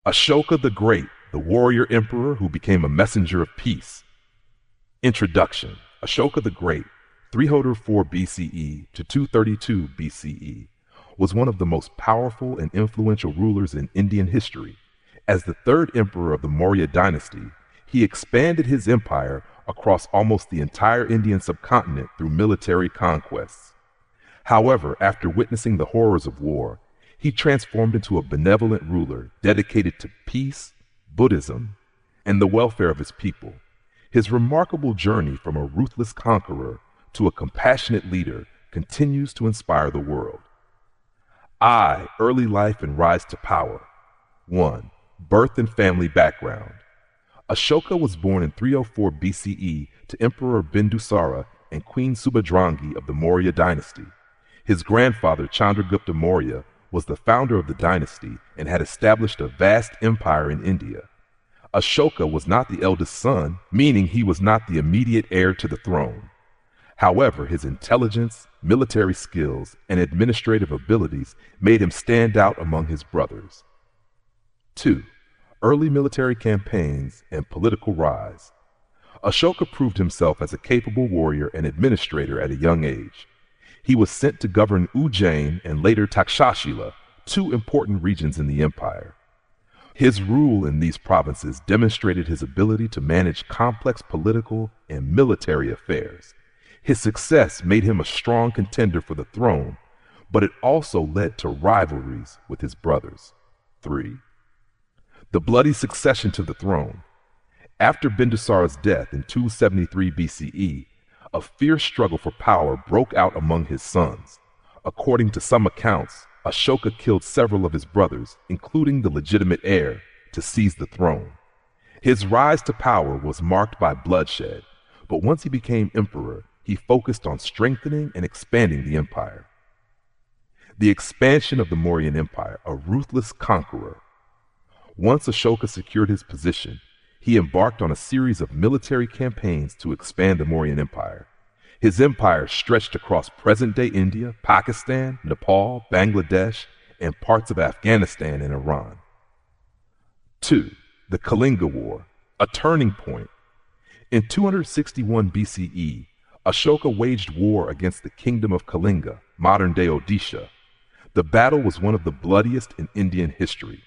Ashoka the Great, the warrior emperor who became a messenger of peace. Introduction. Ashoka the Great, 304 BCE to 232 BCE, was one of the most powerful and influential rulers in Indian history. As the third emperor of the Maurya dynasty, he expanded his empire across almost the entire Indian subcontinent through military conquests. However, after witnessing the horrors of war, he transformed into a benevolent ruler dedicated to peace, Buddhism, and the welfare of his people. His remarkable journey from a ruthless conqueror to a compassionate leader continues to inspire the world. Early life and rise to power. 1. Birth and family background. Ashoka was born in 304 BCE to Emperor Bindusara and Queen Subhadrangi of the Maurya dynasty. His grandfather Chandragupta Maurya was the founder of the dynasty and had established a vast empire in India. Ashoka was not the eldest son, meaning he was not the immediate heir to the throne. However, his intelligence, military skills, and administrative abilities made him stand out among his brothers. 2. Early military campaigns and political rise. Ashoka proved himself as a capable warrior and administrator at a young age. He was sent to govern Ujjain and later Takshashila, two important regions in the empire. His rule in these provinces demonstrated his ability to manage complex political and military affairs. His success made him a strong contender for the throne, but it also led to rivalries with his brothers. 3. The bloody succession to the throne. After Bindusara's death in 273 BCE, a fierce struggle for power broke out among his sons. According to some accounts, Ashoka killed several of his brothers, including the legitimate heir, to seize the throne. His rise to power was marked by bloodshed, but once he became emperor, he focused on strengthening and expanding the empire. The expansion of the Mauryan Empire, a ruthless conqueror. Once Ashoka secured his position, he embarked on a series of military campaigns to expand the Mauryan Empire. His empire stretched across present-day India, Pakistan, Nepal, Bangladesh, and parts of Afghanistan and Iran. 2. The Kalinga War, a turning point. In 261 BCE, Ashoka waged war against the kingdom of Kalinga, modern-day Odisha. The battle was one of the bloodiest in Indian history.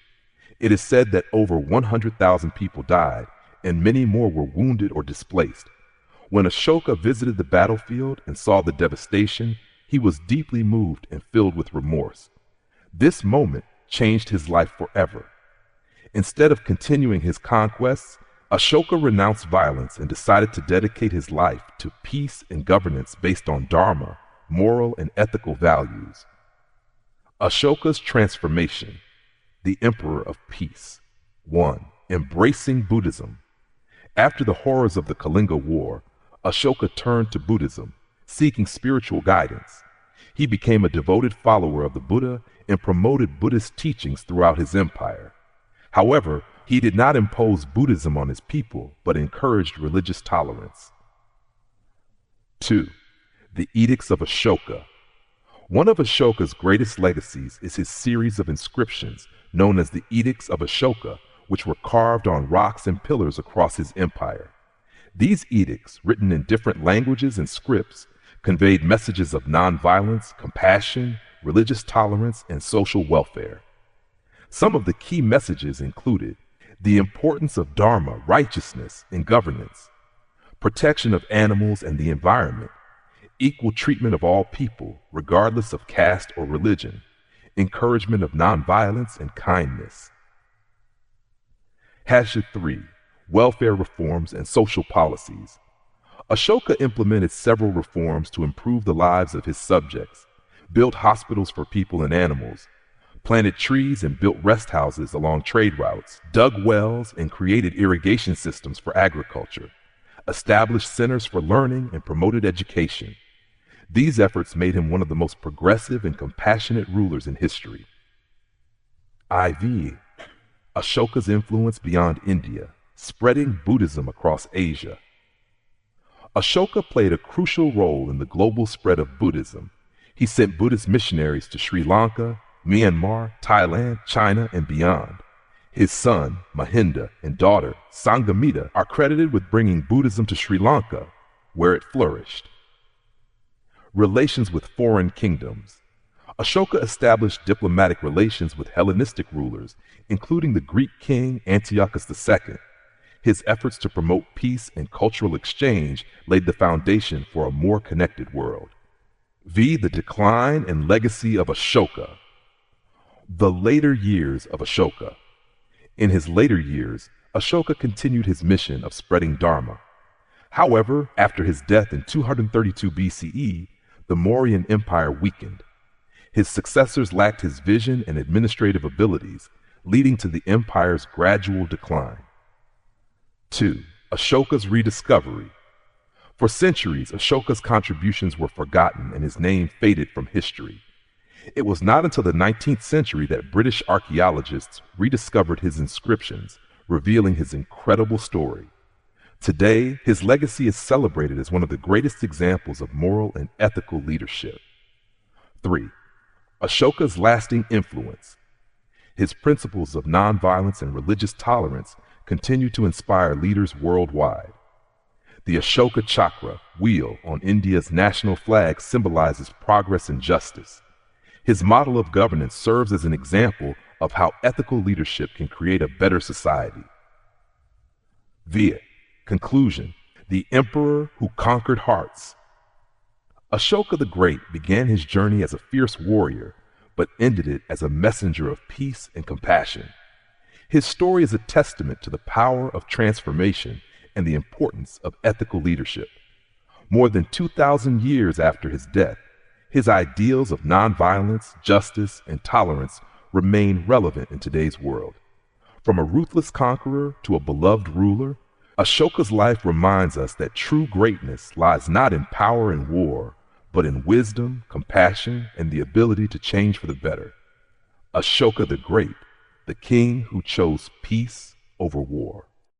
It is said that over 100,000 people died, and many more were wounded or displaced. When Ashoka visited the battlefield and saw the devastation, he was deeply moved and filled with remorse. This moment changed his life forever. Instead of continuing his conquests, Ashoka renounced violence and decided to dedicate his life to peace and governance based on Dharma, moral and ethical values. Ashoka's transformation. The Emperor of Peace. 1. Embracing Buddhism. After the horrors of the Kalinga War, Ashoka turned to Buddhism, seeking spiritual guidance. He became a devoted follower of the Buddha and promoted Buddhist teachings throughout his empire. However, he did not impose Buddhism on his people, but encouraged religious tolerance. 2. The Edicts of Ashoka. One of Ashoka's greatest legacies is his series of inscriptions known as the Edicts of Ashoka, which were carved on rocks and pillars across his empire. These edicts, written in different languages and scripts, conveyed messages of nonviolence, compassion, religious tolerance, and social welfare. Some of the key messages included the importance of Dharma, righteousness, in governance, protection of animals and the environment, equal treatment of all people, regardless of caste or religion, encouragement of nonviolence and kindness. 3. Welfare reforms and social policies. Ashoka implemented several reforms to improve the lives of his subjects, built hospitals for people and animals, planted trees and built rest houses along trade routes, dug wells and created irrigation systems for agriculture, established centers for learning and promoted education. These efforts made him one of the most progressive and compassionate rulers in history. Ashoka's influence beyond India, spreading Buddhism across Asia. Ashoka played a crucial role in the global spread of Buddhism. He sent Buddhist missionaries to Sri Lanka, Myanmar, Thailand, China, and beyond. His son, Mahinda, and daughter, Sanghamitta, are credited with bringing Buddhism to Sri Lanka, where it flourished. Relations with foreign kingdoms. Ashoka established diplomatic relations with Hellenistic rulers, including the Greek king Antiochus II. His efforts to promote peace and cultural exchange laid the foundation for a more connected world. The decline and legacy of Ashoka. The later years of Ashoka. In his later years, Ashoka continued his mission of spreading Dharma. However, after his death in 232 BCE, the Mauryan Empire weakened. His successors lacked his vision and administrative abilities, leading to the empire's gradual decline. 2. Ashoka's rediscovery. For centuries, Ashoka's contributions were forgotten and his name faded from history. It was not until the 19th century that British archaeologists rediscovered his inscriptions, revealing his incredible story. Today, his legacy is celebrated as one of the greatest examples of moral and ethical leadership. 3. Ashoka's lasting influence. His principles of nonviolence and religious tolerance continue to inspire leaders worldwide. The Ashoka Chakra, wheel on India's national flag, symbolizes progress and justice. His model of governance serves as an example of how ethical leadership can create a better society. Conclusion. The Emperor who conquered hearts. Ashoka the Great began his journey as a fierce warrior, but ended it as a messenger of peace and compassion. His story is a testament to the power of transformation and the importance of ethical leadership. More than 2,000 years after his death, his ideals of nonviolence, justice, and tolerance remain relevant in today's world. From a ruthless conqueror to a beloved ruler, Ashoka's life reminds us that true greatness lies not in power and war, but in wisdom, compassion, and the ability to change for the better. Ashoka the Great, the king who chose peace over war.